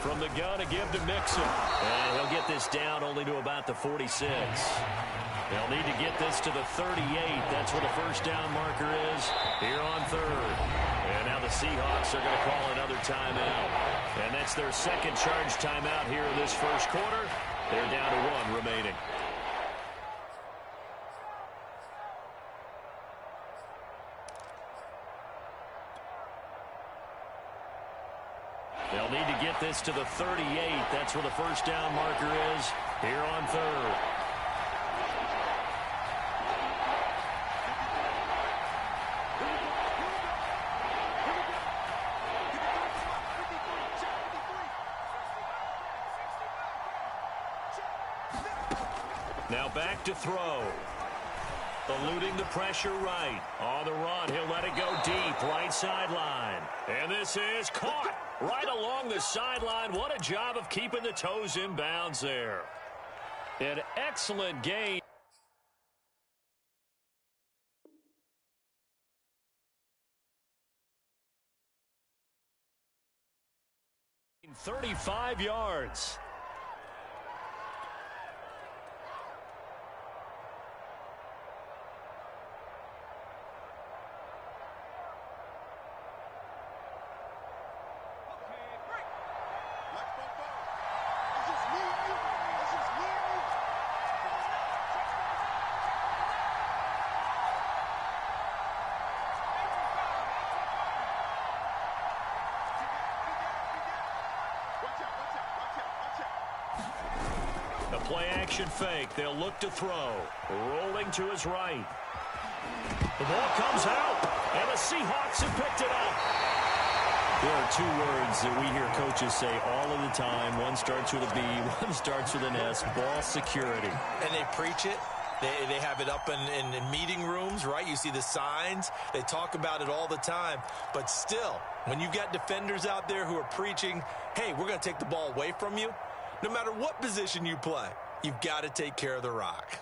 From the gun, a give to Mixon. And he'll get this down only to about the 46. They'll need to get this to the 38. That's where the first down marker is here on third. And now the Seahawks are going to call another timeout. And that's their second charge timeout here in this first quarter. They're down to one remaining. They'll need to get this to the 38. That's where the first down marker is here on third. Now back to throw. Eluding the pressure right. On the run, he'll let it go deep, right sideline. And this is caught right along the sideline. What a job of keeping the toes in bounds there. An excellent game. In 35 yards. Play-action fake. They'll look to throw. Rolling to his right. The ball comes out, and the Seahawks have picked it up. There are two words that we hear coaches say all of the time. One starts with a B, one starts with an S. Ball security. And they preach it. They have it up in meeting rooms, right? You see the signs. They talk about it all the time. But still, when you've got defenders out there who are preaching, hey, we're going to take the ball away from you, no matter what position you play, you've got to take care of the rock.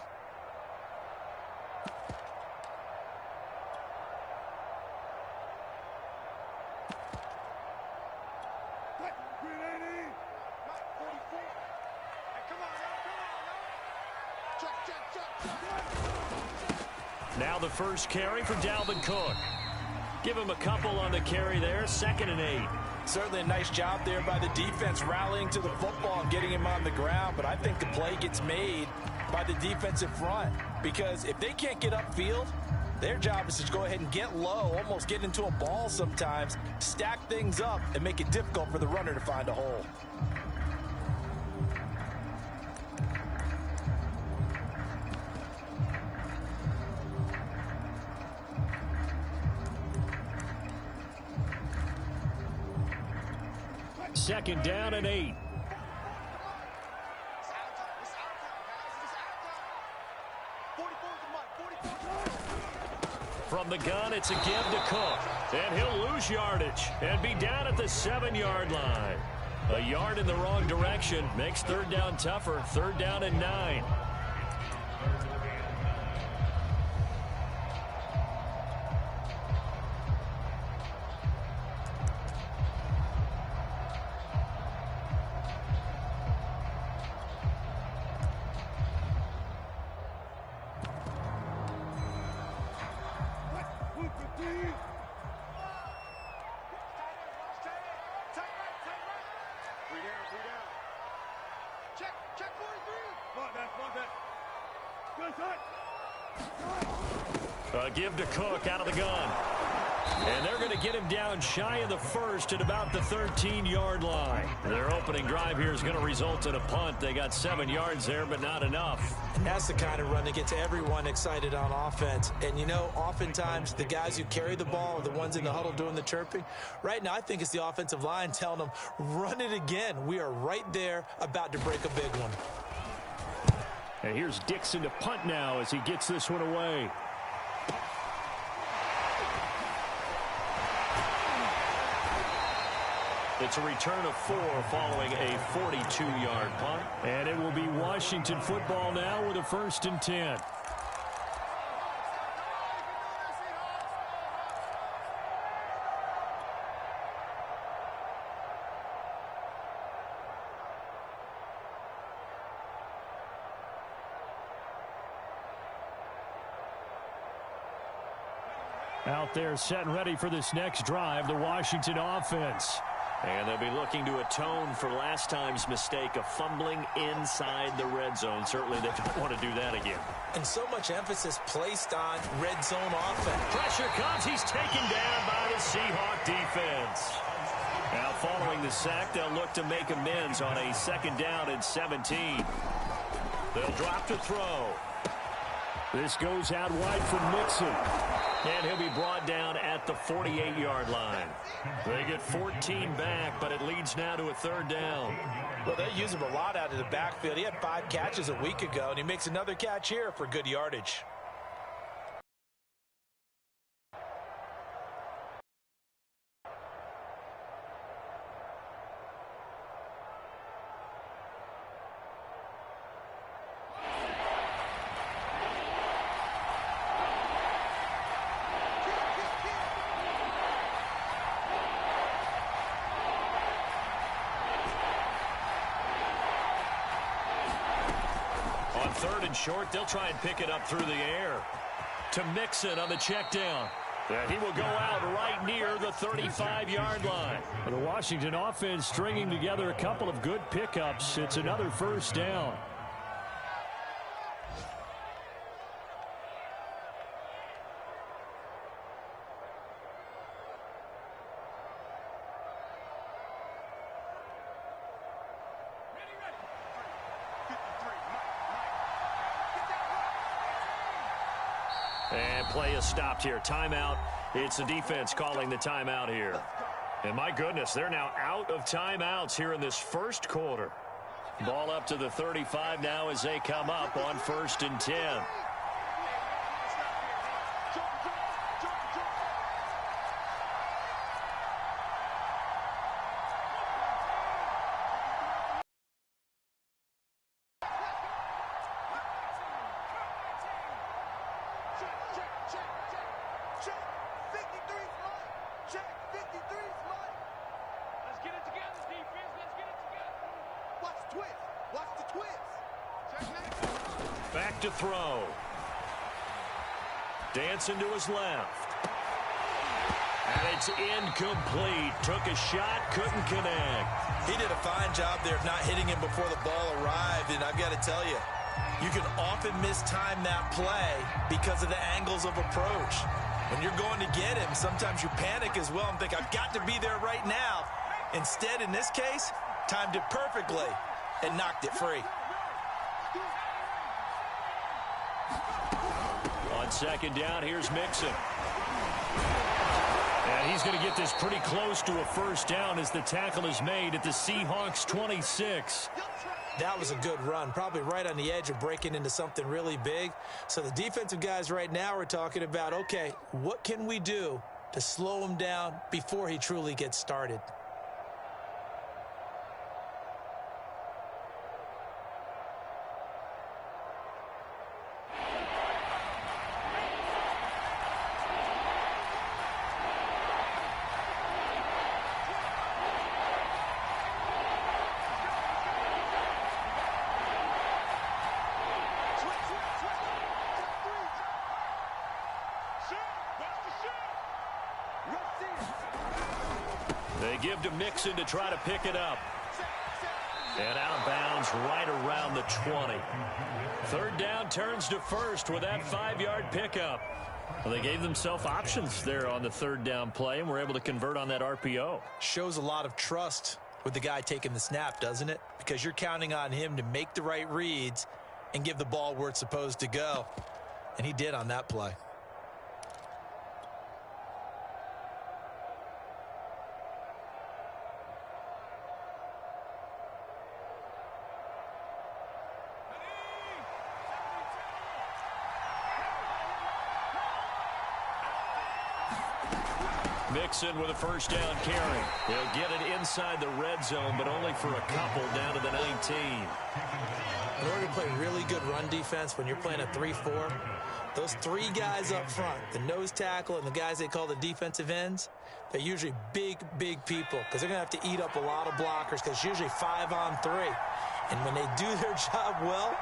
Now the first carry for Dalvin Cook. Give him a couple on the carry there, 2nd and 8. Certainly a nice job there by the defense rallying to the football and getting him on the ground. But I think the play gets made by the defensive front. Because if they can't get upfield, their job is to go ahead and get low, almost get into a ball sometimes, stack things up, and make it difficult for the runner to find a hole. Second down and 8. From the gun, it's a give to Cook. And he'll lose yardage and be down at the 7-yard line. A yard in the wrong direction makes third down tougher. 3rd down and 9. Give to Cook out of the gun. And they're going to get him down shy of the first at about the 13-yard line. Their opening drive here is going to result in a punt. They got 7 yards there, but not enough. And that's the kind of run that gets everyone excited on offense. And, you know, oftentimes the guys who carry the ball are the ones in the huddle doing the chirping. Right now, I think it's the offensive line telling them, run it again. We are right there about to break a big one. And here's Dixon to punt now as he gets this one away. It's a return of 4 following a 42-yard punt. And it will be Washington football now with a 1st and 10. Out there set and ready for this next drive, the Washington offense. And they'll be looking to atone for last time's mistake of fumbling inside the red zone. Certainly they don't want to do that again. And so much emphasis placed on red zone offense. Pressure comes. He's taken down by the Seahawk defense. Now following the sack, they'll look to make amends on a 2nd down and 17. They'll drop to throw. This goes out wide for Mixon. And he'll be brought down at the 48-yard line. They get 14 back, but it leads now to a 3rd down. Well, they use him a lot out of the backfield. He had 5 catches a week ago, and he makes another catch here for good yardage. On 3rd and short, they'll try and pick it up through the air. To Mixon on the check down. And he will go out right near the 35-yard line. The Washington offense stringing together a couple of good pickups. It's another 1st down. And play is stopped here. Timeout. It's the defense calling the timeout here. And my goodness, they're now out of timeouts here in this 1st quarter. Ball up to the 35 now as they come up on 1st and 10. Back to throw. Dancing to his left. And it's incomplete. Took a shot, couldn't connect. He did a fine job there of not hitting him before the ball arrived. And I've got to tell you, you can often mistime that play because of the angles of approach. When you're going to get him, sometimes you panic as well and think, I've got to be there right now. Instead, in this case, timed it perfectly and knocked it free. On 2nd down, here's Mixon. And he's going to get this pretty close to a 1st down as the tackle is made at the Seahawks 26. That was a good run, probably right on the edge of breaking into something really big. So the defensive guys right now are talking about, okay, what can we do to slow him down before he truly gets started? They give to Mixon to try to pick it up. And out of bounds right around the 20. 3rd down turns to 1st with that 5-yard pickup. Well, they gave themselves options there on the 3rd down play and were able to convert on that RPO. Shows a lot of trust with the guy taking the snap, doesn't it? Because you're counting on him to make the right reads and give the ball where it's supposed to go. And he did on that play. Mixon with a 1st down carry. He'll get it inside the red zone, but only for a couple down to the 19. In order to play really good run defense when you're playing a 3-4, those 3 guys up front, the nose tackle and the guys they call the defensive ends, they're usually big, big people because they're going to have to eat up a lot of blockers because it's usually 5 on 3. And when they do their job well,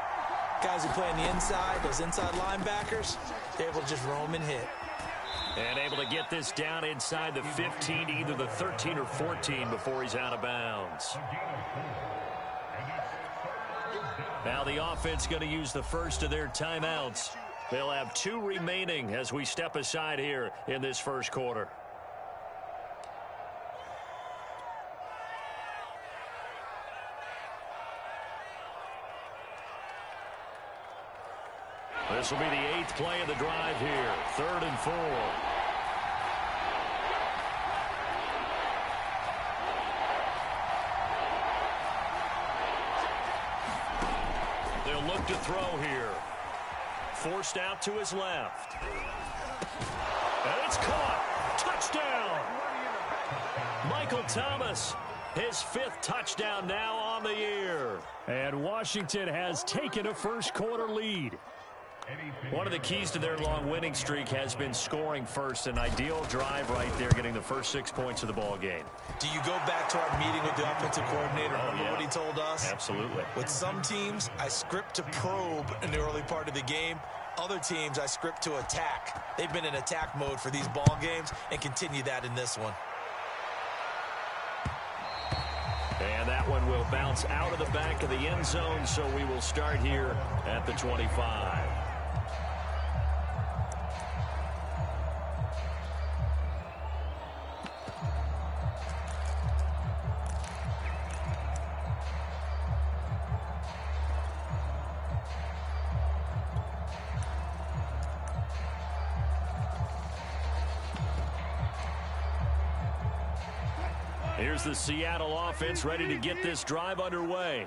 guys who play on the inside, those inside linebackers, they're able to just roam and hit. And able to get this down inside the 15 to either the 13 or 14 before he's out of bounds. Now the offense going to use the first of their timeouts. They'll have 2 remaining as we step aside here in this first quarter. This will be the 8th play of the drive here. 3rd and 4. They'll look to throw here. Forced out to his left. And it's caught. Touchdown. Michael Thomas, his 5th touchdown now on the year. And Washington has taken a first quarter lead. One of the keys to their long winning streak has been scoring first. An ideal drive right there, getting the first 6 points of the ball game. Do you go back to our meeting with the offensive coordinator? Remember what he told us? Absolutely. With some teams, I script to probe in the early part of the game. Other teams, I script to attack. They've been in attack mode for these ball games and continue that in this one. And that one will bounce out of the back of the end zone, so we will start here at the 25. Here's the Seattle offense ready to get this drive underway.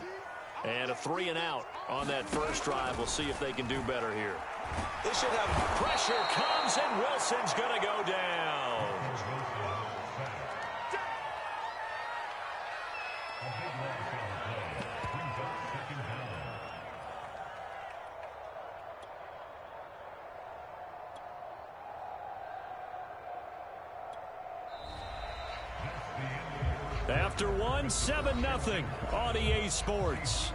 And a 3 and out on that first drive. We'll see if they can do better here. They should have pressure comes, and Wilson's going to go down. After 1, 7-0 on EA Sports.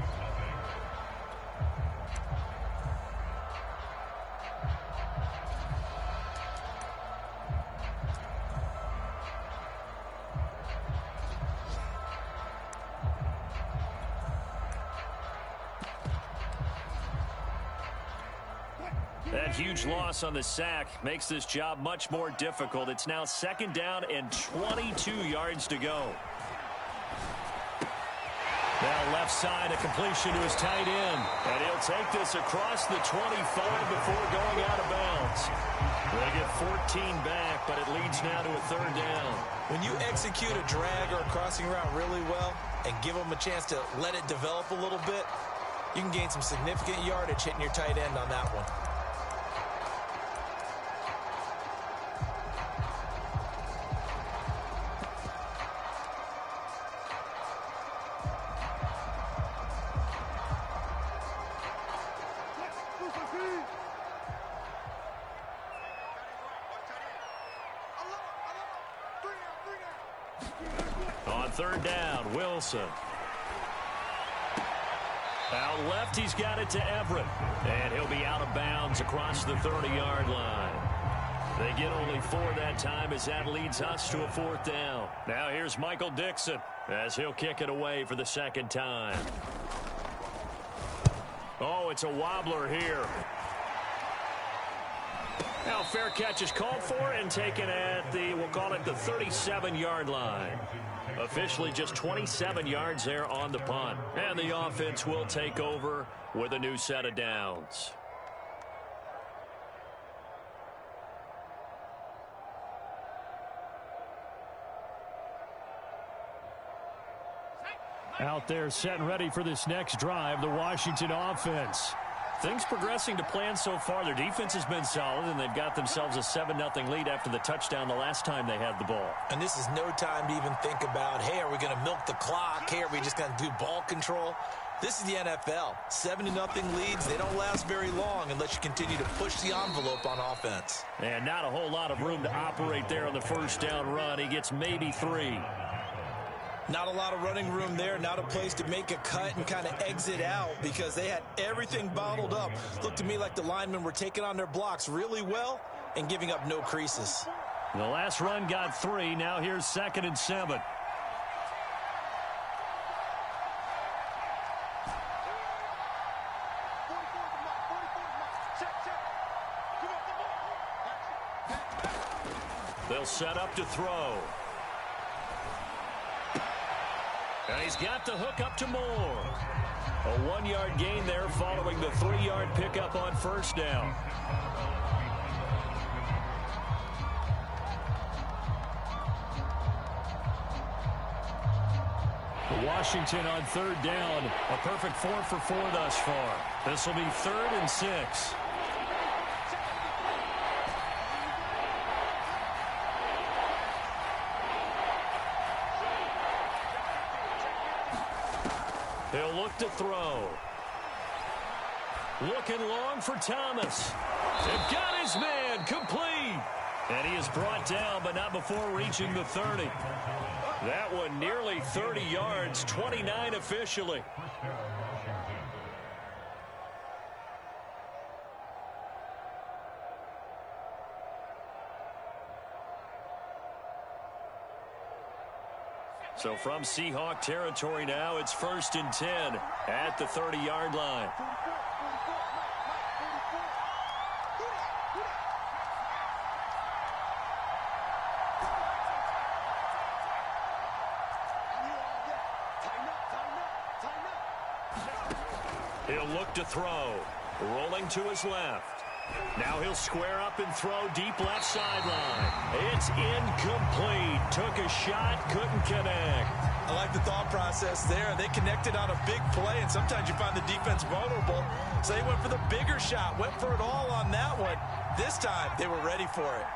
That huge loss on the sack makes this job much more difficult. It's now 2nd down and 22 yards to go. Now left side, a completion to his tight end. And he'll take this across the 25 before going out of bounds. They get 14 back, but it leads now to a 3rd down. When you execute a drag or a crossing route really well and give them a chance to let it develop a little bit, you can gain some significant yardage hitting your tight end on that one. On 3rd down, Wilson. Out left, he's got it to Everett. And he'll be out of bounds across the 30-yard line. They get only 4 that time as that leads us to a 4th down. Now here's Michael Dixon as he'll kick it away for the 2nd time. Oh, it's a wobbler here. Now fair catch is called for and taken at the, we'll call it the 37-yard line. Officially just 27 yards there on the punt. And the offense will take over with a new set of downs. Out there set and ready for this next drive, the Washington offense. Things progressing to plan so far. Their defense has been solid, and they've got themselves a 7-0 lead after the touchdown the last time they had the ball. And this is no time to even think about, hey, are we going to milk the clock? Hey, are we just going to do ball control? This is the NFL. 7-0 leads, they don't last very long unless you continue to push the envelope on offense. And not a whole lot of room to operate there on the first down run. He gets maybe 3. Not a lot of running room there, not a place to make a cut and kind of exit out because they had everything bottled up. Looked to me like the linemen were taking on their blocks really well and giving up no creases. The last run got 3. Now here's 2nd and 7. They'll set up to throw. And he's got the hook up to Moore. A 1-yard gain there following the 3-yard pickup on 1st down. Washington on 3rd down. A perfect 4 for 4 thus far. This will be 3rd and 6. He'll look to throw. Looking long for Thomas. They've got his man complete. And he is brought down, but not before reaching the 30. That one nearly 30 yards, 29 officially. So from Seahawk territory now, it's 1st and 10 at the 30-yard line. He'll look to throw. Rolling to his left. Now he'll square up and throw deep left sideline. It's incomplete. Took a shot, couldn't connect. I like the thought process there. They connected on a big play, and sometimes you find the defense vulnerable. So they went for the bigger shot, went for it all on that one. This time, they were ready for it.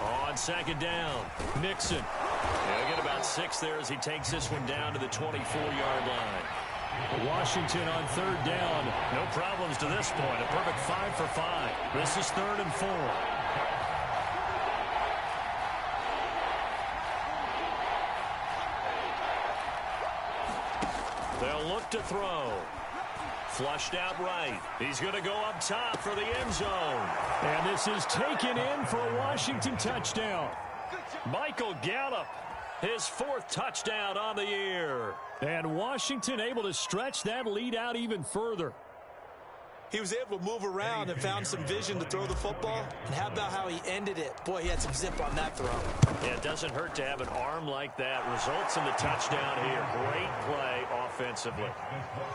On 2nd down, Mixon. He'll get about 6 there as he takes this one down to the 24-yard line. Washington on 3rd down. No problems to this point. A perfect 5 for 5. This is 3rd and 4. They'll look to throw. Flushed out right. He's going to go up top for the end zone. And this is taken in for a Washington touchdown. Michael Gallup, his 4th touchdown on the year. And Washington able to stretch that lead out even further. He was able to move around and found some vision to throw the football. And how about how he ended it? Boy, he had some zip on that throw. Yeah, it doesn't hurt to have an arm like that. Results in the touchdown here. Great play offensively.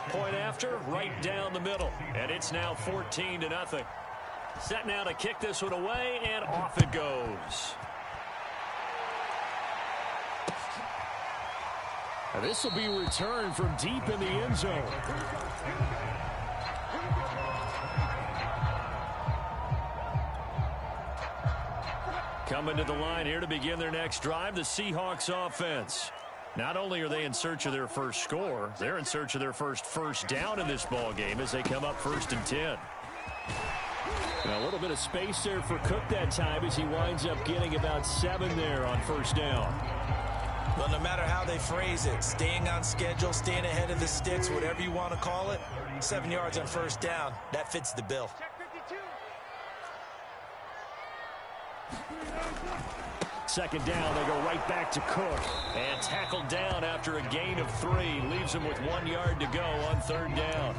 Point after, right down the middle. And it's now 14-0. Set now to kick this one away, and off it goes. Now this will be returned from deep in the end zone. Coming to the line here to begin their next drive, the Seahawks offense. Not only are they in search of their first score, they're in search of their first down in this ball game as they come up 1st and 10. And a little bit of space there for Cook that time as he winds up getting about 7 there on 1st down. Well, no matter how they phrase it, staying on schedule, staying ahead of the sticks, whatever you want to call it, 7 yards on 1st down, that fits the bill. Second down, they go right back to Cook. And tackled down after a gain of 3. Leaves him with 1 yard to go on 3rd down.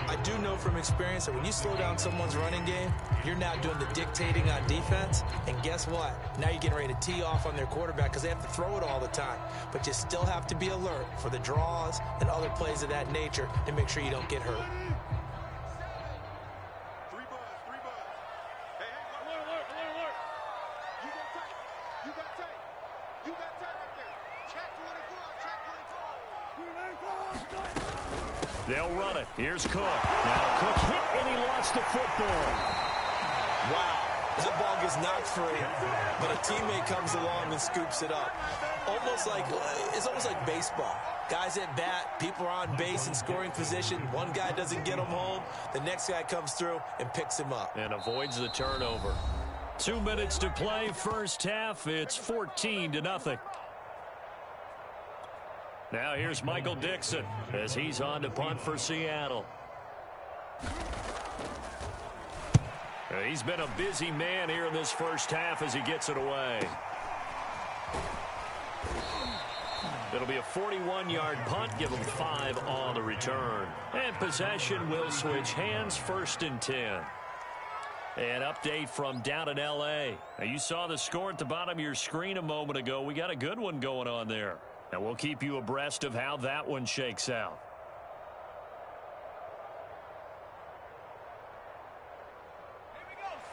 I do know from experience that when you slow down someone's running game, you're now doing the dictating on defense. And guess what? Now you're getting ready to tee off on their quarterback because they have to throw it all the time. But you still have to be alert for the draws and other plays of that nature to make sure you don't get hurt. They'll run it. Here's Cook. Now Cook hit and he lost the football. Wow. That ball gets knocked free, but a teammate comes along and scoops it up. It's almost like baseball. Guys at bat, people are on base in scoring position. One guy doesn't get him home. The next guy comes through and picks him up. And avoids the turnover. 2 minutes to play, 1st half. It's 14-0. Now here's Michael Dixon as he's on to punt for Seattle. He's been a busy man here in this first half as he gets it away. It'll be a 41-yard punt. Give him 5 on the return. And possession will switch hands, 1st and 10. An update from down in L.A. Now, you saw the score at the bottom of your screen a moment ago. We got a good one going on there. And we'll keep you abreast of how that one shakes out.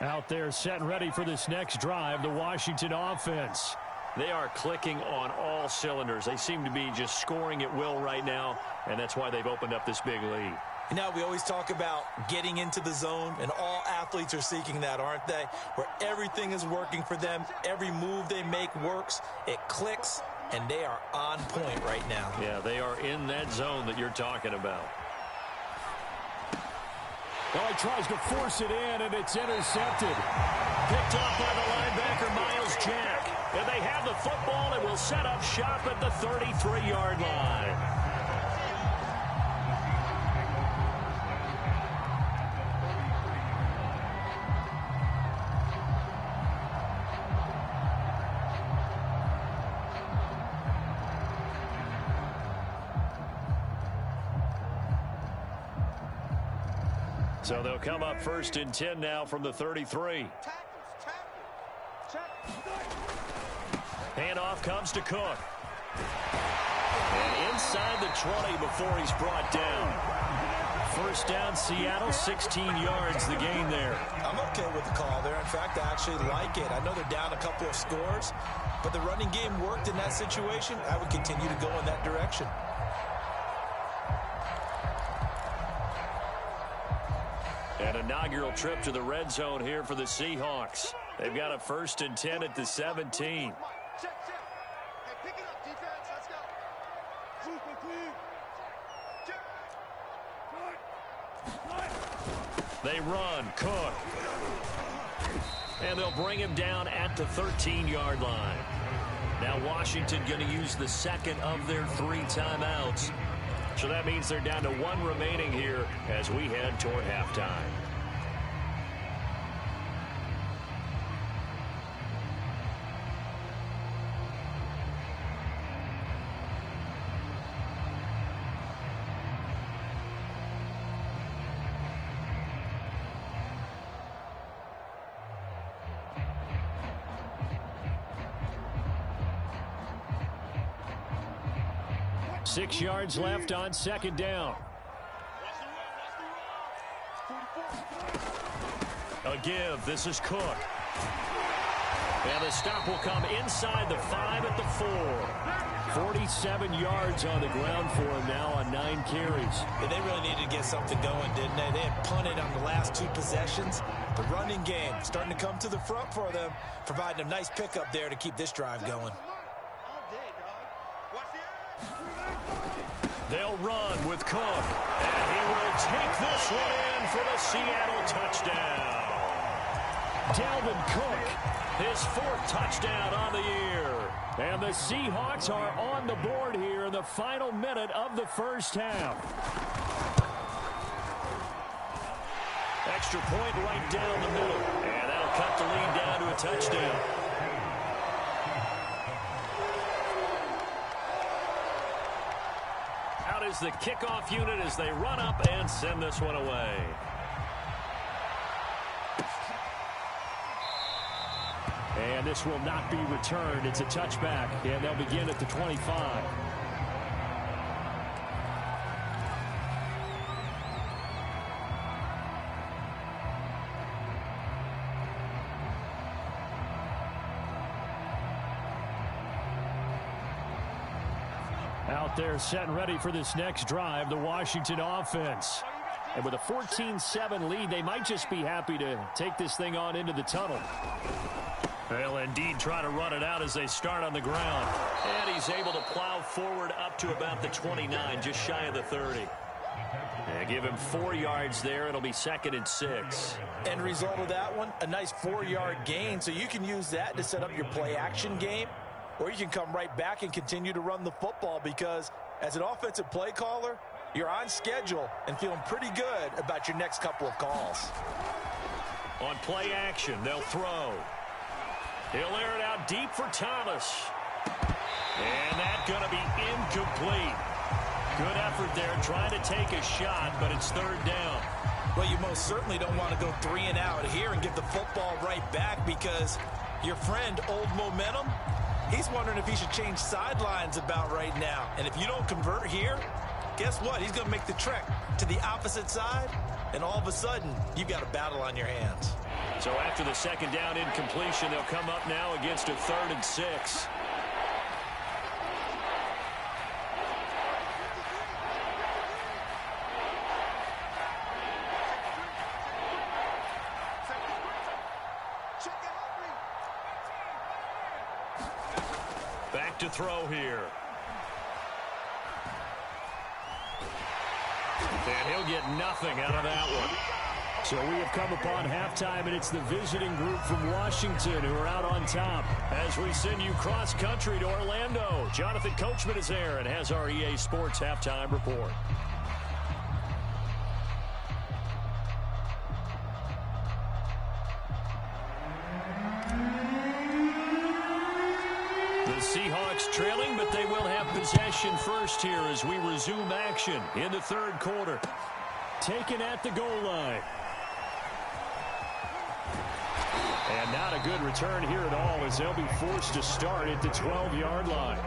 Out there set and ready for this next drive, the Washington offense. They are clicking on all cylinders. They seem to be just scoring at will right now, and that's why they've opened up this big lead. You know, we always talk about getting into the zone, and all athletes are seeking that, aren't they? Where everything is working for them. Every move they make works. It clicks, and they are on point right now. Yeah, they are in that zone that you're talking about. Well, he tries to force it in, and it's intercepted. Picked off by the linebacker, Miles Jack. And they have the football and will set up shop at the 33-yard line. So they'll come up 1st and 10 now from the 33. Handoff comes to Cook. And inside the 20 before he's brought down. 1st down, Seattle, 16 yards the gain there. I'm okay with the call there. In fact, I actually like it. I know they're down a couple of scores, but the running game worked in that situation. I would continue to go in that direction. An inaugural trip to the red zone here for the Seahawks. They've got a 1st and 10 at the 17. They run, Cook. And they'll bring him down at the 13-yard line. Now Washington going to use the 2nd of their 3 timeouts. So that means they're down to 1 remaining here as we head toward halftime. Six yards left on 2nd down. A give. This is Cook. And the stop will come inside the 5 at the 4. 47 yards on the ground for him now on 9 carries. Yeah, they really needed to get something going, didn't they? They had punted on the last 2 possessions. The running game starting to come to the front for them, providing a nice pickup there to keep this drive going. They'll run with Cook. And he will take this one in for the Seattle touchdown. Dalvin Cook, his 4th touchdown on the year. And the Seahawks are on the board here in the final minute of the first half. Extra point right down the middle. And that'll cut the lead down to a touchdown. Out is the kickoff unit as they run up and send this one away. And this will not be returned. It's a touchback, and they'll begin at the 25. Out there set and ready for this next drive, the Washington offense. And with a 14-7 lead, they might just be happy to take this thing on into the tunnel. They'll indeed try to run it out as they start on the ground. And he's able to plow forward up to about the 29, just shy of the 30. And give him 4 yards there. It'll be 2nd and 6. End result of that one, a nice 4-yard gain. So you can use that to set up your play-action game, or you can come right back and continue to run the football because As an offensive play caller, you're on schedule and feeling pretty good about your next couple of calls. On play action, they'll throw. He'll air it out deep for Thomas. And that's going to be incomplete. Good effort there trying to take a shot, but it's third down. Well, you most certainly don't want to go 3 and out here and give the football right back, because your friend, Old Momentum, he's wondering if he should change sidelines about right now. And if you don't convert here, guess what? He's going to make the trek to the opposite side, and all of a sudden, you've got a battle on your hands. So after the second down incompletion, they'll come up now against a 3rd and 6. Back to throw here. And he'll get nothing out of that one. So we have come upon halftime, and it's the visiting group from Washington who are out on top. As we send you cross-country to Orlando, Jonathan Coachman is there and has our EA Sports halftime report. Seahawks trailing, but they will have possession first here as we resume action in the third quarter. Taken at the goal line. And not a good return here at all, as they'll be forced to start at the 12-yard line.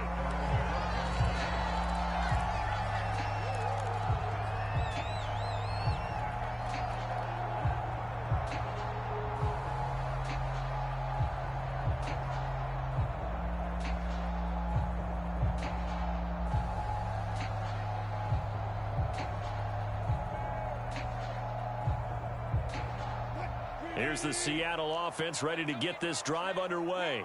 Here's the Seattle offense ready to get this drive underway.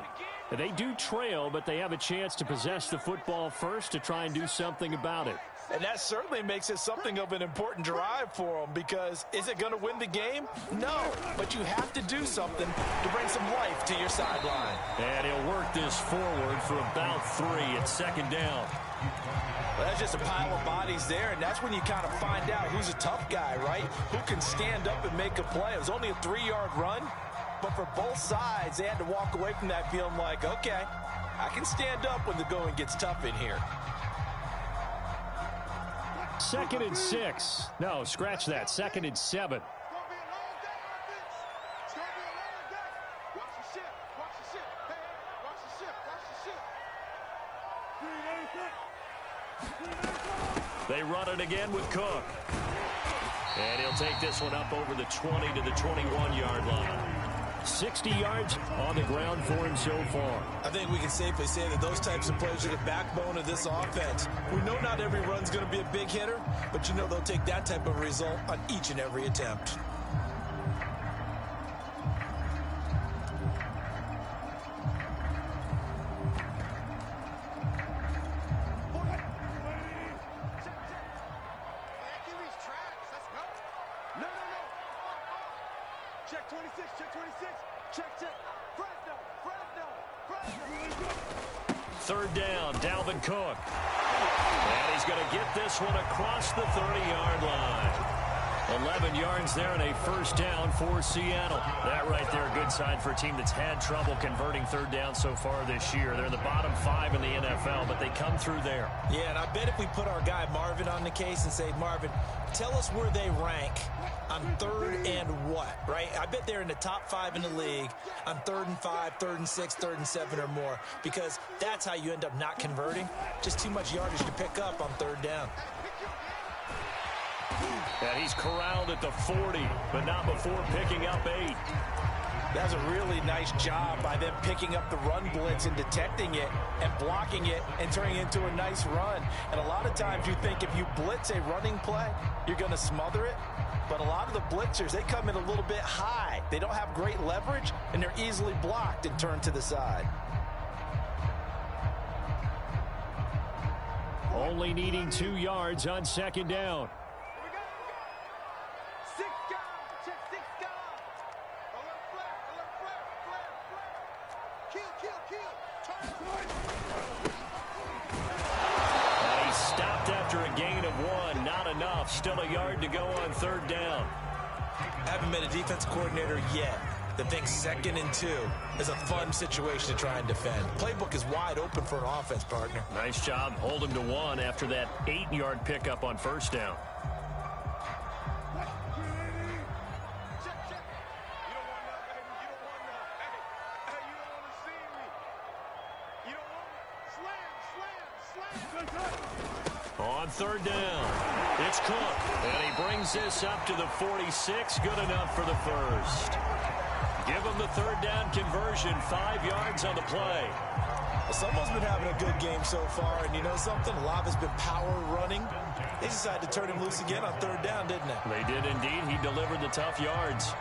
They do trail, but they have a chance to possess the football first to try and do something about it. And that certainly makes it something of an important drive for them, because is it going to win the game? No, but you have to do something to bring some life to your sideline. And he'll work this forward for about 3 at second down. Well, that's just a pile of bodies there, and that's when you kind of find out who's a tough guy, right? Who can stand up and make a play. It was only a 3-yard run, but for both sides, they had to walk away from that feeling like, okay, I can stand up when the going gets tough in here. 2nd and 6. No, scratch that. 2nd and 7. They run it again with Cook. And he'll take this one up over the 20 to the 21-yard line. 60 yards on the ground for him so far. I think we can safely say that those types of players are the backbone of this offense. We know not every run's going to be a big hitter, but you know they'll take that type of result on each and every attempt. Third down, Dalvin Cook. And he's going to get this one across the 30-yard line. 11 yards there and a first down for Seattle. That right there, a good sign for a team that's had trouble converting third down so far this year. They're in the bottom 5 in the NFL, but they come through there. Yeah, and I bet if we put our guy Marvin on the case and say, Marvin, tell us where they rank on 3rd and what, right? I bet they're in the top 5 in the league on 3rd and 5, 3rd and 6, 3rd and 7 or more, because that's how you end up not converting. Just too much yardage to pick up on 3rd down. And he's corralled at the 40, but not before picking up 8. That's a really nice job by them picking up the run blitz and detecting it and blocking it and turning it into a nice run. And a lot of times you think if you blitz a running play, you're going to smother it. But a lot of the blitzers, they come in a little bit high. They don't have great leverage, and they're easily blocked and turned to the side. Only needing 2 yards on second down. He stopped after a gain of 1. Not enough. Still a yard to go on 3rd down. I haven't met a defense coordinator yet that thinks 2nd and 2 is a fun situation to try and defend. Playbook is wide open for an offense, partner. Nice job. Hold him to 1 after that 8-yard pickup on 1st down. On 3rd down, it's Cook, and he brings this up to the 46. Good enough for the first. Give him the 3rd down conversion, 5 yards on the play. Well, someone's been having a good game so far, and you know something? A lot has been power running. They decided to turn him loose again on 3rd down, didn't they? They did indeed. He delivered the tough yards.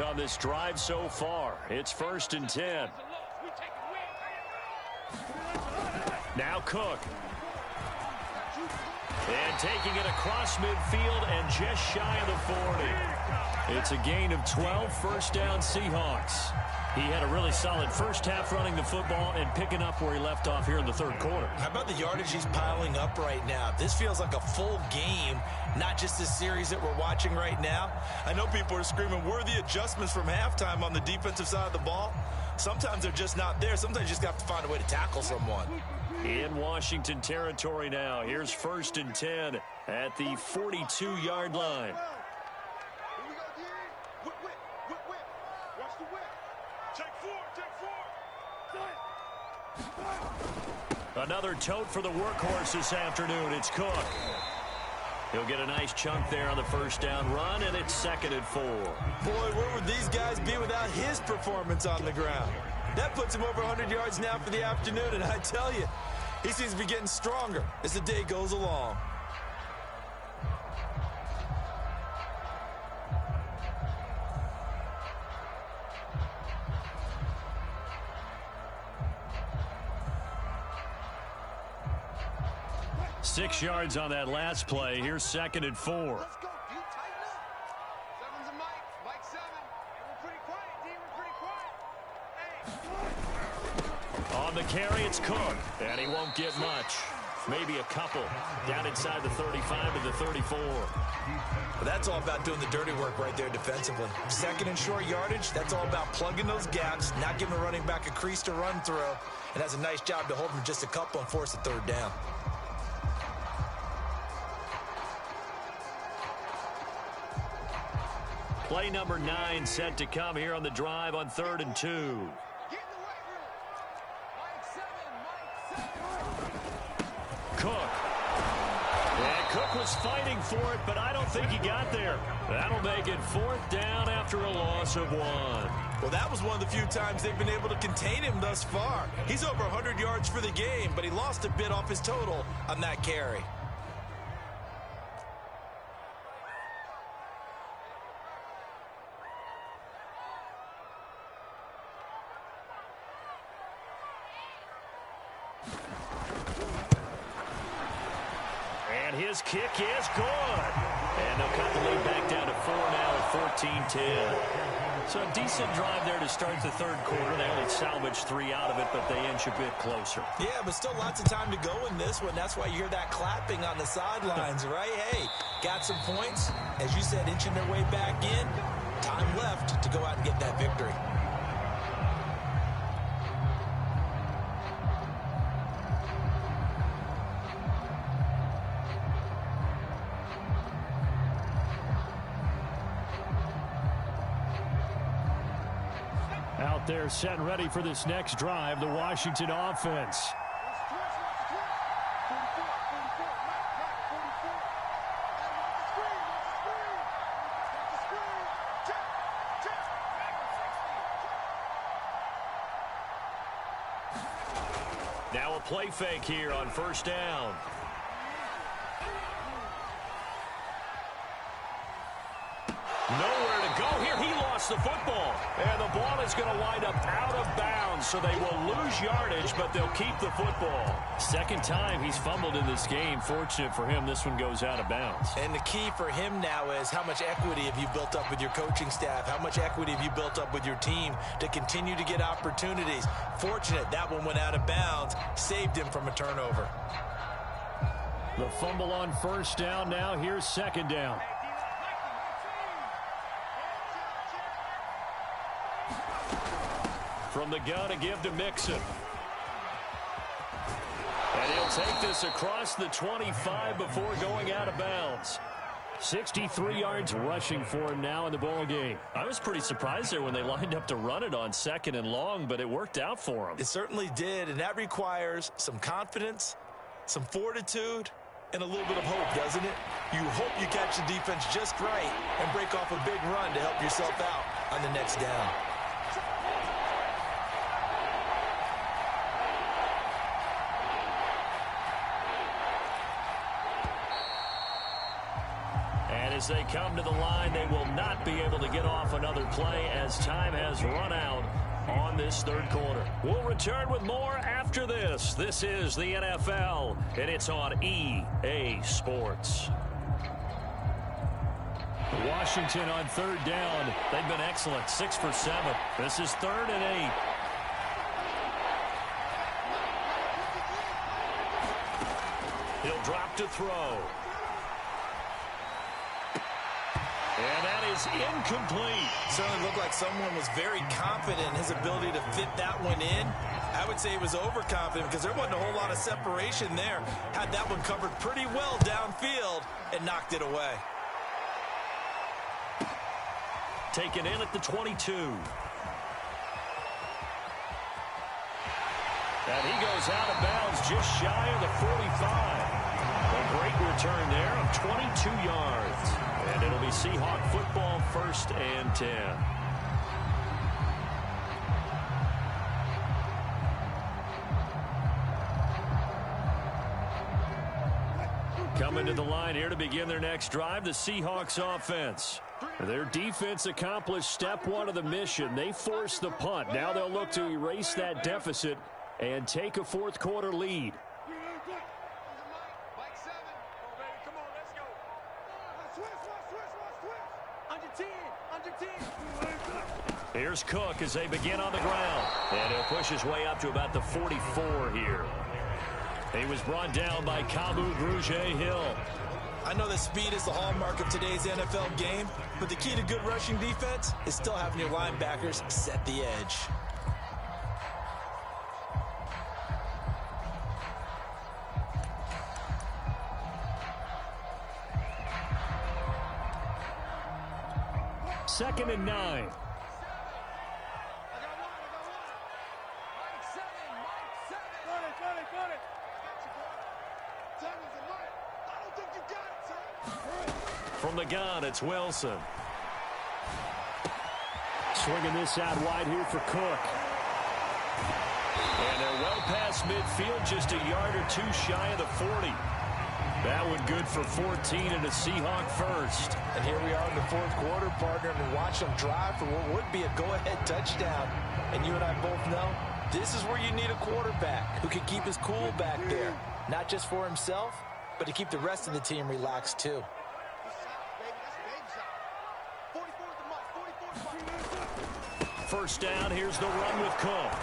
On this drive so far. It's 1st and 10. Now Cook. And taking it across midfield and just shy of the 40. It's a gain of 12, 1st down Seahawks. He had a really solid first half running the football and picking up where he left off here in the 3rd quarter. How about the yardage he's piling up right now? This feels like a full game, not just this series that we're watching right now. I know people are screaming, worthy adjustments from halftime on the defensive side of the ball. Sometimes they're just not there. Sometimes you just have to find a way to tackle someone. In Washington territory now. Here's 1st and 10 at the 42-yard line. Another tote for the workhorse this afternoon. It's Cook. He'll get a nice chunk there on the 1st down run, and it's 2nd and 4. Boy, where would these guys be without his performance on the ground? That puts him over 100 yards now for the afternoon, and I tell you, he seems to be getting stronger as the day goes along. Six yards on that last play. Here's 2nd and 4. Let's go, D. Tighten up. 7's a Mike. Mike 7. Hey, we're pretty quiet, D. We're pretty quiet. Hey. On the carry, it's Cook. And he won't get much. Maybe a couple. Down inside the 35 to the 34. But that's all about doing the dirty work right there defensively. 2nd and short yardage, that's all about plugging those gaps, not giving a running back a crease to run through, and has a nice job to hold him just a couple and force a 3rd down. Play number 9 set to come here on the drive on 3rd and 2. Get in the weight room. Mike 7. Cook. And Cook was fighting for it, but I don't think he got there. That'll make it 4th down after a loss of 1. Well, that was one of the few times they've been able to contain him thus far. He's over 100 yards for the game, but he lost a bit off his total on that carry. His kick is good. And they'll cut the lead back down to 4 now at 14-10. So a decent drive there to start the 3rd quarter. They only salvaged 3 out of it, but they inch a bit closer. Yeah, but still lots of time to go in this one. That's why you hear that clapping on the sidelines, right? Hey, got some points. As you said, inching their way back in. Time left to go out and get that victory. Out there set and ready for this next drive, the Washington offense. Now a play fake here on 1st down. Nowhere to go here. He lost lost the football. And the ball is going to wind up out of bounds, so they will lose yardage, but they'll keep the football. Second time he's fumbled in this game. Fortunate for him, this one goes out of bounds. And the key for him now is how much equity have you built up with your coaching staff? How much equity have you built up with your team to continue to get opportunities? Fortunate that one went out of bounds, saved him from a turnover. The fumble on first down now. Here's second down. From the gun, a give to Mixon. And he'll take this across the 25 before going out of bounds. 63 yards rushing for him now in the ball game. I was pretty surprised there when they lined up to run it on second and long, but it worked out for him. It certainly did, and that requires some confidence, some fortitude, and a little bit of hope, doesn't it? You hope you catch the defense just right and break off a big run to help yourself out on the next down. And as they come to the line, they will not be able to get off another play as time has run out on this third quarter. We'll return with more after this. This is the NFL, and it's on EA Sports. Washington on third down. They've been excellent, 6 for 7. This is 3rd and 8. He'll drop to throw. And that is incomplete. Certainly looked like someone was very confident in his ability to fit that one in. I would say he was overconfident because there wasn't a whole lot of separation there. Had that one covered pretty well downfield and knocked it away. Taken in at the 22. And he goes out of bounds just shy of the 45. A great return there of 22 yards. And it'll be Seahawk football, 1st and 10. Coming to the line here to begin their next drive, the Seahawks offense. Their defense accomplished step 1 of the mission. They forced the punt. Now they'll look to erase that deficit and take a fourth quarter lead. Here's Cook as they begin on the ground. And he'll push his way up to about the 44 here. He was brought down by Kamu Grugier-Hill. I know that speed is the hallmark of today's NFL game, but the key to good rushing defense is still having your linebackers set the edge. Second and 9. From the gun, it's Wilson. Swinging this out wide here for Cook. And they're well past midfield, just a yard or two shy of the 40. That one good for 14 and a Seahawk first. And here we are in the fourth quarter, partner, and watch them drive for what would be a go-ahead touchdown. And you and I both know this is where you need a quarterback who can keep his cool back there. Not just for himself, but to keep the rest of the team relaxed too. First down, here's the run with Cook.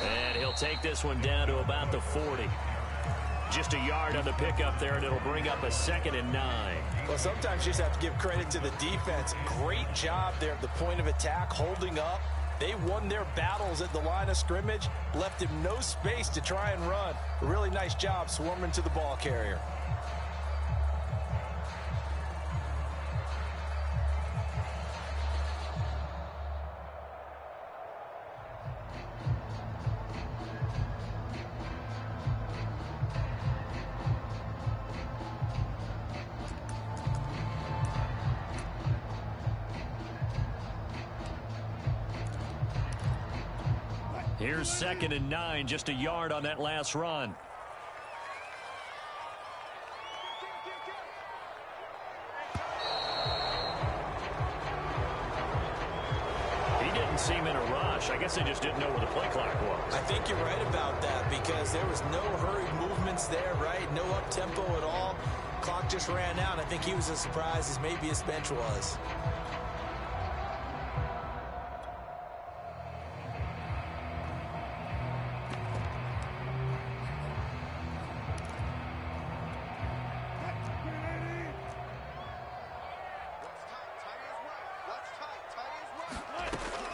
And he'll take this one down to about the 40. Just a yard on the pickup there, and it'll bring up a 2nd and 9. Well, sometimes you just have to give credit to the defense. Great job there at the point of attack, holding up. They won their battles at the line of scrimmage, left him no space to try and run. A really nice job swarming to the ball carrier. Here's 2nd and 9, just a yard on that last run. seem in a rush. I guess they just didn't know where the play clock was. I think you're right about that because there was no hurried movements there, right? No up-tempo at all. Clock just ran out. I think he was as surprised as maybe his bench was.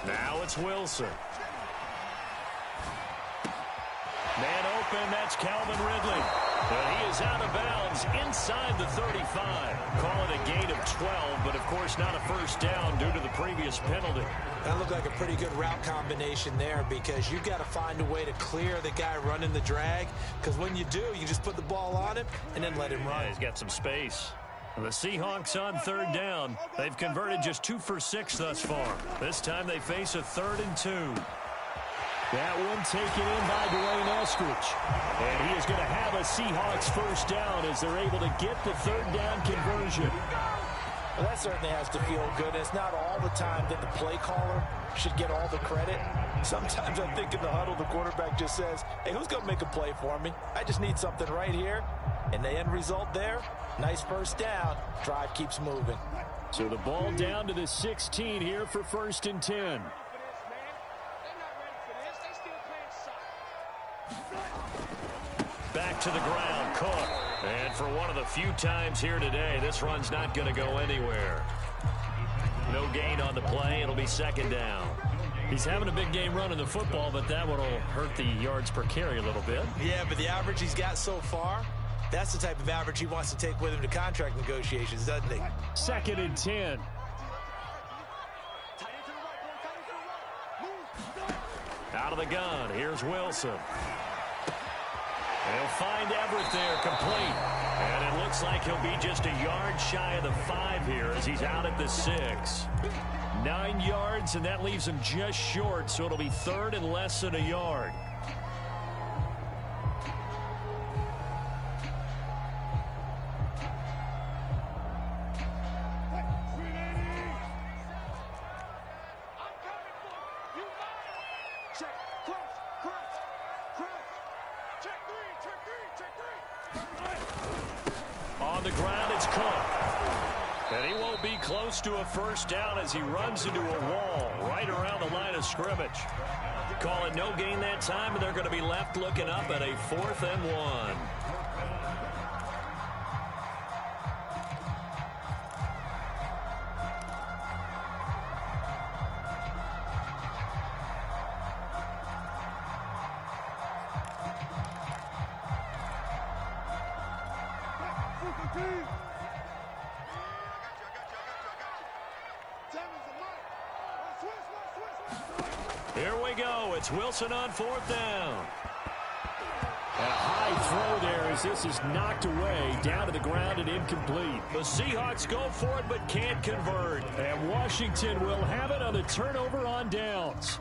Now it's Wilson. Man open, that's Calvin Ridley. But he is out of bounds inside the 35. Call it a gain of 12, but of course not a first down due to the previous penalty. That looked like a pretty good route combination there because you've got to find a way to clear the guy running the drag because when you do, you just put the ball on him and then let him run. Yeah, he's got some space. The Seahawks on third down. They've converted just 2 for 6 thus far. This time they face a 3rd and 2. That one taken in by Dwayne Eskridge. And he is going to have a Seahawks first down as they're able to get the third down conversion. Well, that certainly has to feel good. It's not all the time that the play caller should get all the credit. Sometimes I think in the huddle, the quarterback just says, hey, who's going to make a play for me? I just need something right here. And the end result there, nice first down. Drive keeps moving. So the ball down to the 16 here for 1st and 10. Back to the ground, Cook. And for one of the few times here today, this run's not going to go anywhere. No gain on the play. It'll be 2nd down. He's having a big game running the football, but that one will hurt the yards per carry a little bit. Yeah, but the average he's got so far, that's the type of average he wants to take with him to contract negotiations, doesn't he? 2nd and 10. Out of the gun, here's Wilson. He'll find Everett there, complete. And it looks like he'll be just a yard shy of the 5 here as he's out at the 6. 9 yards, and that leaves him just short, so it'll be 3rd and less than a yard. On the ground, it's Cook. And he won't be close to a first down as he runs into a wall right around the line of scrimmage. Call it no gain that time, and they're going to be left looking up at a 4th and 1. Here we go. It's Wilson on 4th down. And a high throw there as this is knocked away, down to the ground and incomplete. The Seahawks go for it but can't convert. And Washington will have it on the turnover on downs.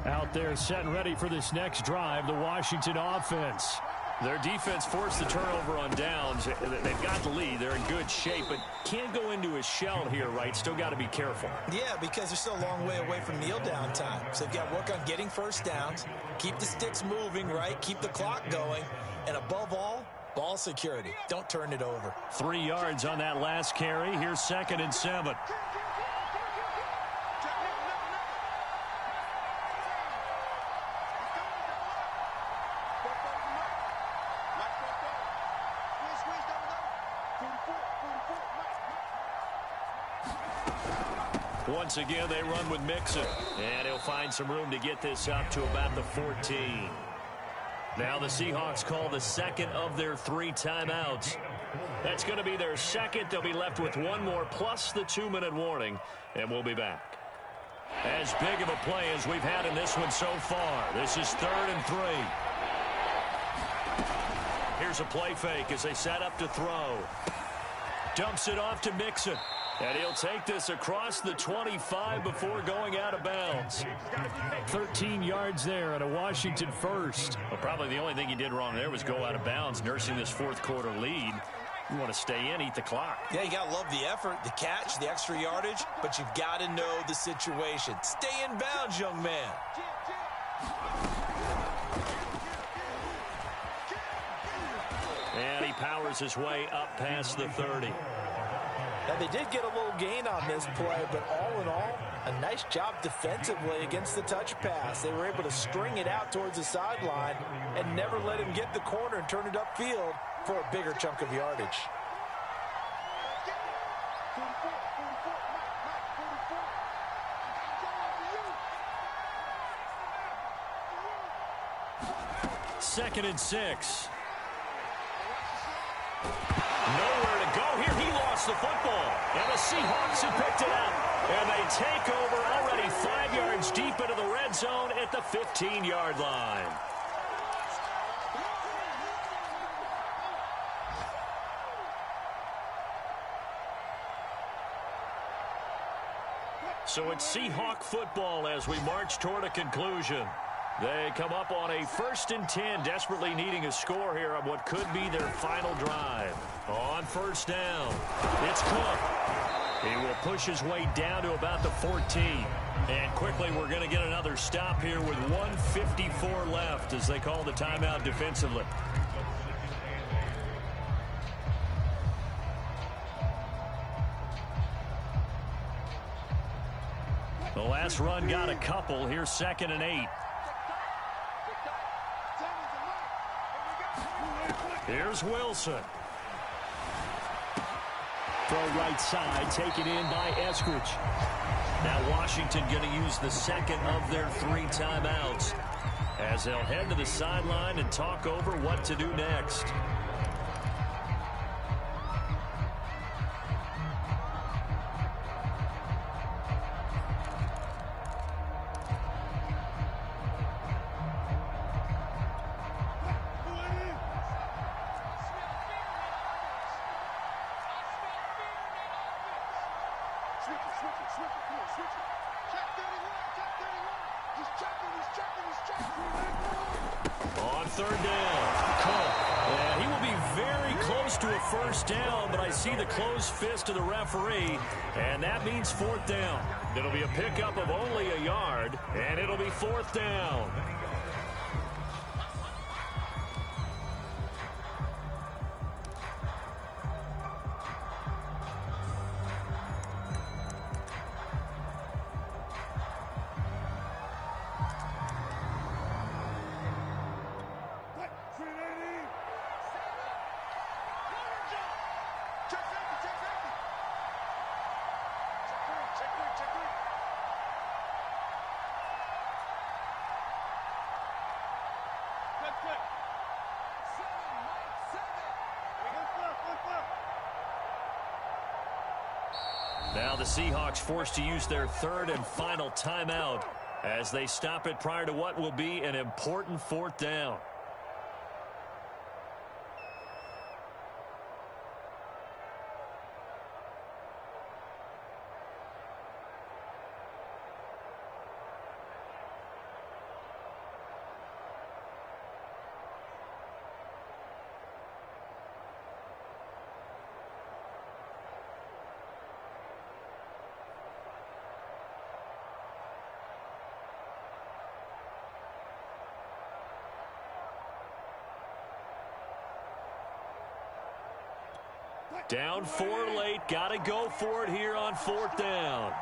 Out there set and ready for this next drive, the Washington offense. Their defense forced the turnover on downs. They've got the lead. They're in good shape, but can't go into a shell here, right? Still got to be careful. Yeah, because they're still a long way away from kneel down time. So they've got to work on getting first downs, keep the sticks moving, right? Keep the clock going. And above all, ball security. Don't turn it over. 3 yards on that last carry. Here's 2nd and 7. Once again, they run with Mixon. And he'll find some room to get this up to about the 14. Now the Seahawks call the 2nd of their 3 timeouts. That's going to be their 2nd. They'll be left with 1 more plus the 2-minute warning. And we'll be back. As big of a play as we've had in this one so far. This is 3rd and 3. Here's a play fake as they set up to throw. Dumps it off to Mixon. And he'll take this across the 25 before going out of bounds. 13 yards there and a Washington first. Well, probably the only thing he did wrong there was go out of bounds, nursing this fourth quarter lead. You want to stay in, eat the clock. Yeah, you got to love the effort, the catch, the extra yardage, but you've got to know the situation. Stay in bounds, young man. And he powers his way up past the 30. Now, they did get a little gain on this play, but all in all, a nice job defensively against the touch pass. They were able to string it out towards the sideline and never let him get the corner and turn it upfield for a bigger chunk of yardage. Second and 6. Nowhere to go here. He lost the football. And the Seahawks have picked it up. And they take over already 5 yards deep into the red zone at the 15-yard line. So it's Seahawk football as we march toward a conclusion. They come up on a 1st and 10, desperately needing a score here on what could be their final drive. On first down, it's Cook. He will push his way down to about the 14. And quickly we're going to get another stop here with 1:54 left as they call the timeout defensively. The last run got a couple. Here's 2nd and 8. Here's Wilson. Throw right side, taken in by Eskridge. Now Washington going to use the second of their 3 timeouts as they'll head to the sideline and talk over what to do next. On 3rd down, Cook. And he will be very close to a first down, but I see the closed fist of the referee, and that means 4th down. It'll be a pickup of only a yard, and it'll be 4th down. Now the Seahawks forced to use their 3rd and final timeout as they stop it prior to what will be an important 4th down. Down 4 late. Got to go for it here on 4th down.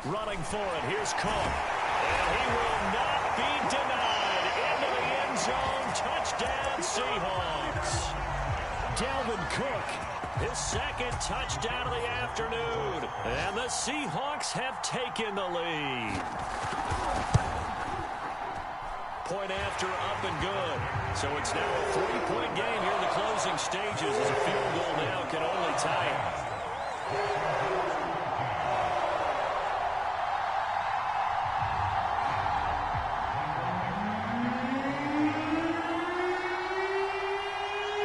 Running for it. Here's Cook. And he will not be denied. Into the end zone. Touchdown, Seahawks. Dalvin Cook, his 2nd touchdown of the afternoon. And the Seahawks have taken the lead. Point after, up and good. So it's now a 3-point game here in the closing stages as a field goal now can only tie it.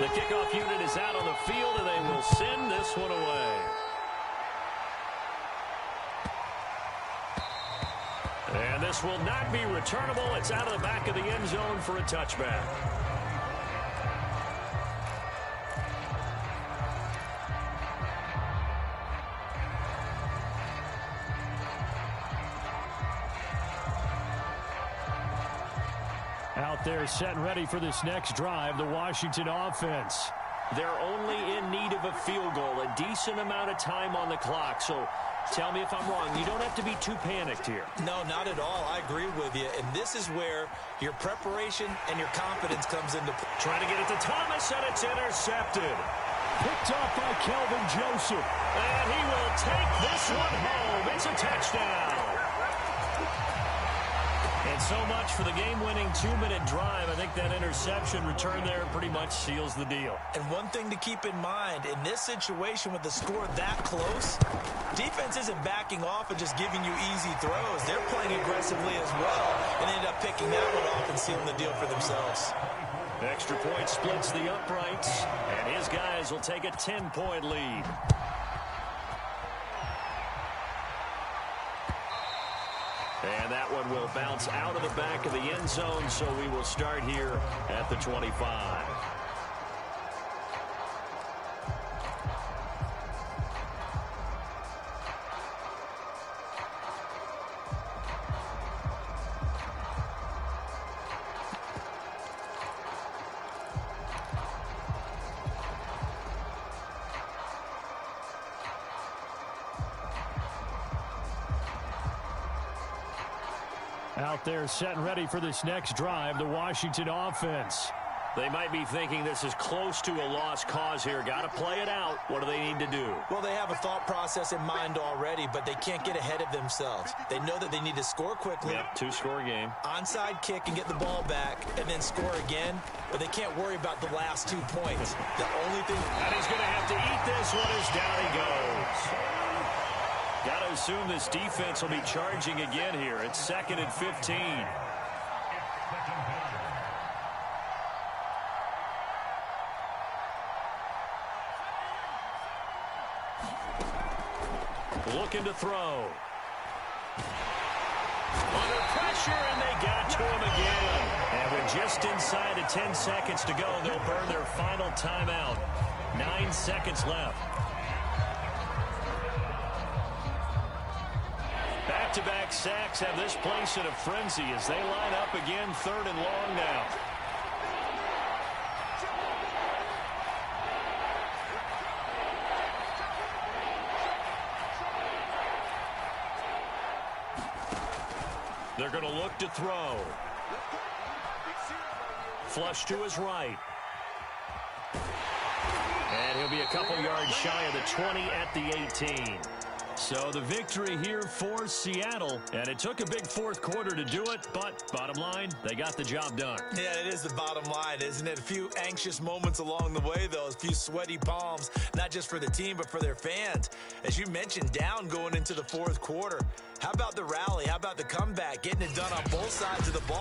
The kickoff unit is out on the field, and they will send this one away. And this will not be returnable. It's out of the back of the end zone for a touchback. Out there set and ready for this next drive, the Washington offense. They're only in need of a field goal, a decent amount of time on the clock. So tell me if I'm wrong. You don't have to be too panicked here. No, not at all. I agree with you. And this is where your preparation and your confidence comes into play. Trying to get it to Thomas, and it's intercepted. Picked off by Kelvin Joseph. And he will take this one home. It's a touchdown. And so much for the game-winning 2-minute drive. I think that interception return there pretty much seals the deal. And one thing to keep in mind, in this situation with the score that close, defense isn't backing off and just giving you easy throws. They're playing aggressively as well and end up picking that one off and sealing the deal for themselves. Extra point splits the uprights, and his guys will take a 10-point lead. And that one will bounce out of the back of the end zone, so we will start here at the 25. Out there set and ready for this next drive, the Washington offense. They might be thinking this is close to a lost cause here. Got to play it out. What do they need to do? Well, they have a thought process in mind already, but they can't get ahead of themselves. They know that they need to score quickly. Yep, two-score game. Onside kick and get the ball back and then score again, but they can't worry about the last 2 points. The only thing... And he's going to have to eat this one as down he goes. Got to assume this defense will be charging again here. It's 2nd and 15. Looking to throw. Under pressure, and they got to him again. And with just inside of 10 seconds to go, they'll burn their final timeout. 9 seconds left. Back-to-back sacks have this place in a frenzy as they line up again, 3rd and long now. They're going to look to throw. Flush to his right. And he'll be a couple yards shy of the 20 at the 18. So the victory here for Seattle, and it took a big 4th quarter to do it, but bottom line, they got the job done. Yeah, it is the bottom line, isn't it? A few anxious moments along the way, though, a few sweaty palms, not just for the team, but for their fans. As you mentioned, down going into the 4th quarter. How about the rally? How about the comeback? Getting it done on both sides of the ball.